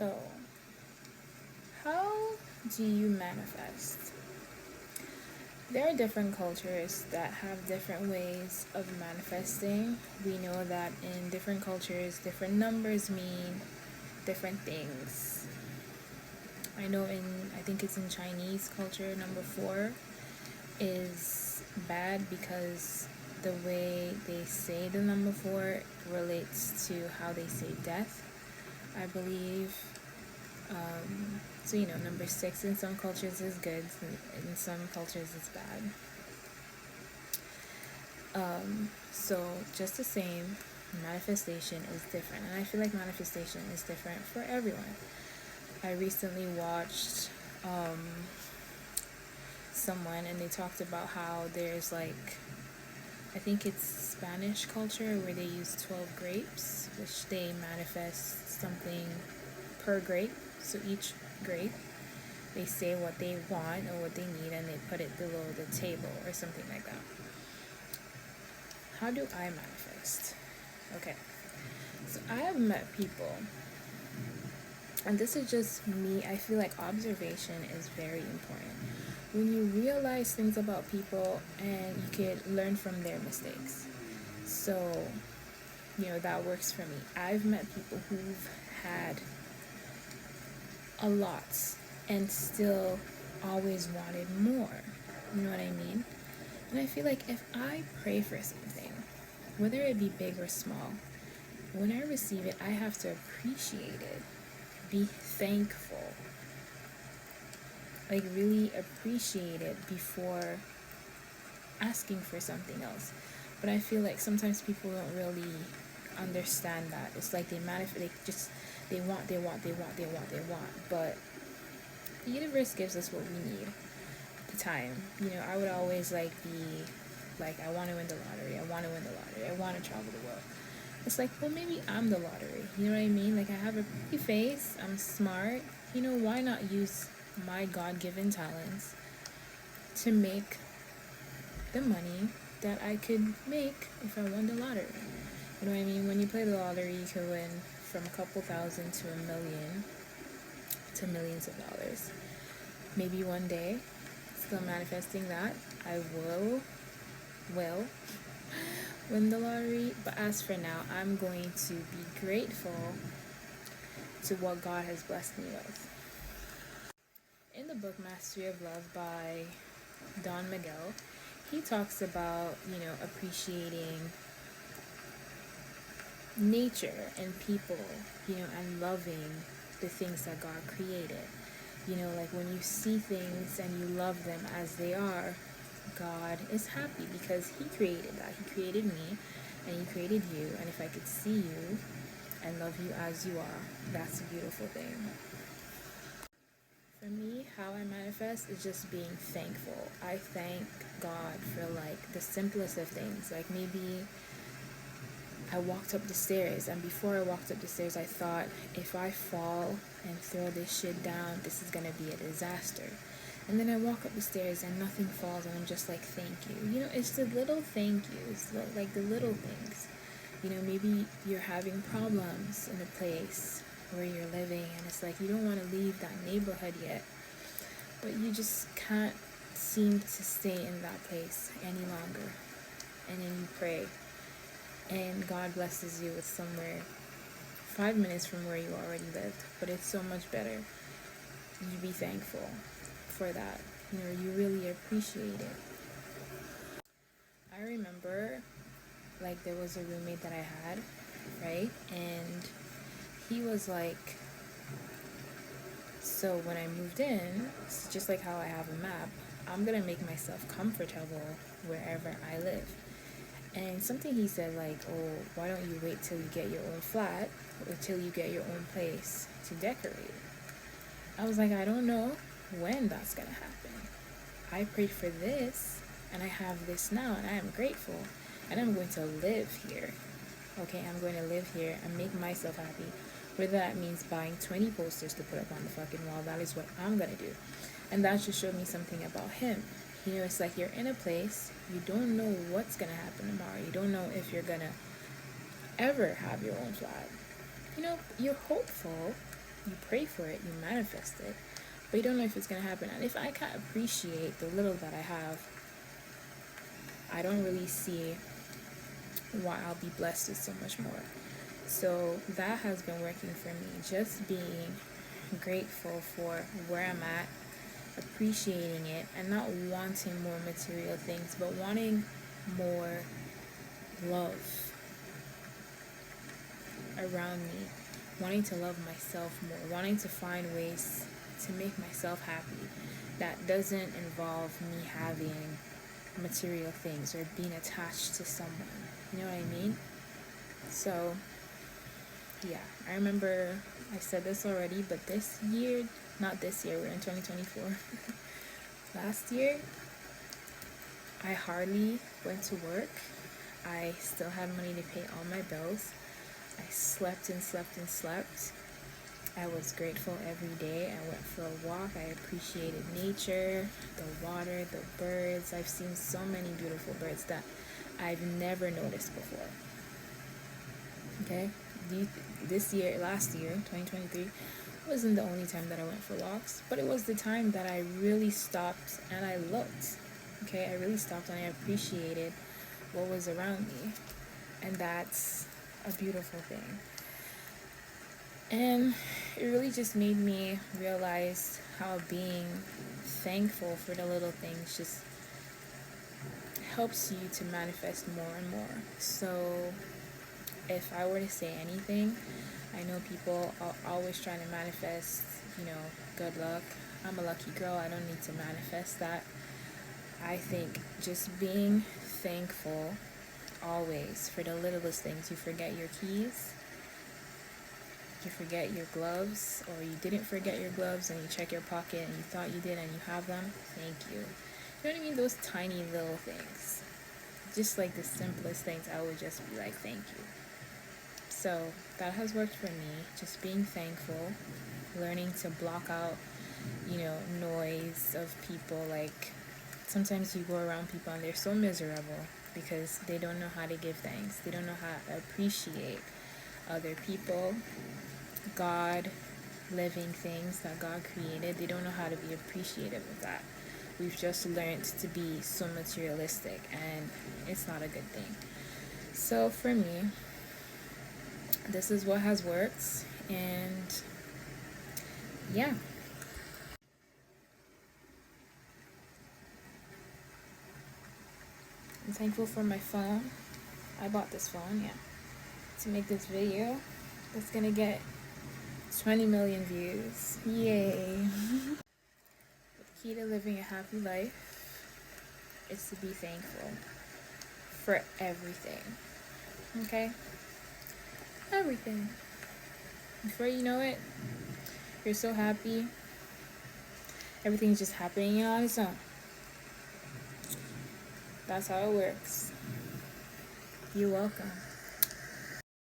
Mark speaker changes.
Speaker 1: So, how do you manifest? There are different cultures that have different ways of manifesting. We know that in different cultures, different numbers mean different things. I think it's in Chinese culture, number 4 is bad because the way they say the number 4 relates to how they say death, I believe. So, number 6 in some cultures is good, in some cultures it's bad. So, just the same, manifestation is different. And I feel like manifestation is different for everyone. I recently watched someone and they talked about how there's I think it's Spanish culture where they use 12 grapes, which they manifest something per grape. So each grape, they say what they want or what they need and they put it below the table or something like that. How do I manifest? Okay, so I have met people, and this is just me. I feel like observation is very important. When you realize things about people and you can learn from their mistakes. So, that works for me. I've met people who've had a lot and still always wanted more. You know what I mean? And I feel like if I pray for something, whether it be big or small, when I receive it, I have to appreciate it, be thankful, really appreciate it before asking for something else. But I feel like sometimes people don't really understand that. It's like they manifest, they want, but the universe gives us what we need at the time. I would always be I want to win the lottery, I want to win the lottery, I want to travel the world. It's well, maybe I'm the lottery. You know what I mean? I have a pretty face, I'm smart. Why not use my God-given talents to make the money that I could make if I won the lottery? You know what I mean? When you play the lottery, you can win from a couple thousand to $1 million to millions of dollars. Maybe one day, still manifesting that, I will win the lottery. But as for now, I'm going to be grateful to what God has blessed me with. In the book Mastery of Love by Don Miguel, he talks about, appreciating nature and people, and loving the things that God created. When you see things and you love them as they are, God is happy because He created that. He created me and He created you. And if I could see you and love you as you are, that's a beautiful thing. For me, how I manifest is just being thankful. I thank God for the simplest of things. Maybe I walked up the stairs, and before I walked up the stairs, I thought, if I fall and throw this shit down, this is gonna be a disaster. And then I walk up the stairs and nothing falls, and I'm just thank you. It's the little thank yous, the little things. Maybe you're having problems in a place where you're living, and it's you don't want to leave that neighborhood yet, but you just can't seem to stay in that place any longer. And then you pray, and God blesses you with somewhere 5 minutes from where you already lived, but it's so much better. You be thankful for that. You really appreciate it. I remember there was a roommate that I had, right? And he was so when I moved in, it's just how I have a map, I'm gonna make myself comfortable wherever I live. And something he said oh, why don't you wait till you get your own flat or till you get your own place to decorate? I was I don't know when that's gonna happen. I prayed for this and I have this now and I am grateful and I'm going to live here. Okay, I'm going to live here and make myself happy. Whether that means buying 20 posters to put up on the fucking wall, that is what I'm gonna do. And that should show me something about him. It's you're in a place, you don't know what's gonna happen tomorrow. You don't know if you're gonna ever have your own flat. You're hopeful, You pray for it, you manifest it, but you don't know if it's going to happen. And if I can't appreciate the little that I have, I don't really see why I'll be blessed with so much more. So that has been working for me, just being grateful for where I'm at, appreciating it, and not wanting more material things, but wanting more love around me, wanting to love myself more, wanting to find ways to make myself happy. That doesn't involve me having material things or being attached to someone. You know what I mean? So, yeah, I remember I said this already, but this year, not this year, we're in 2024. Last year, I hardly went to work. I still had money to pay all my bills. I slept and slept and slept. I was grateful every day. I went for a walk. I appreciated nature, the water, the birds. I've seen so many beautiful birds that I've never noticed before. Okay? Last year, 2023, wasn't the only time that I went for walks, but it was the time that I really stopped and I looked. Okay? I really stopped and I appreciated what was around me. And that's a beautiful thing. And it really just made me realize how being thankful for the little things just helps you to manifest more and more. So if I were to say anything, I know people are always trying to manifest, good luck. I'm a lucky girl. I don't need to manifest that. I think just being thankful always for the littlest things. You forget your keys, you forget your gloves, or you didn't forget your gloves and you check your pocket and you thought you did and you have them. Thank you. You know what I mean? Those tiny little things. Just like the simplest things, I would just be like, thank you. So that has worked for me. Just being thankful, learning to block out, noise of people. Like sometimes you go around people and they're so miserable because they don't know how to give thanks. They don't know how to appreciate other people, God, living things that God created. They don't know how to be appreciative of that. We've just learned to be so materialistic, and it's not a good thing. So for me, this is what has worked, and yeah. I'm thankful for my phone. I bought this phone, to make this video. It's gonna get 20 million views. Yay. The key to living a happy life is to be thankful for everything. Okay? Everything. Before you know it, you're so happy. Everything's just happening on its own. That's how it works. You're welcome.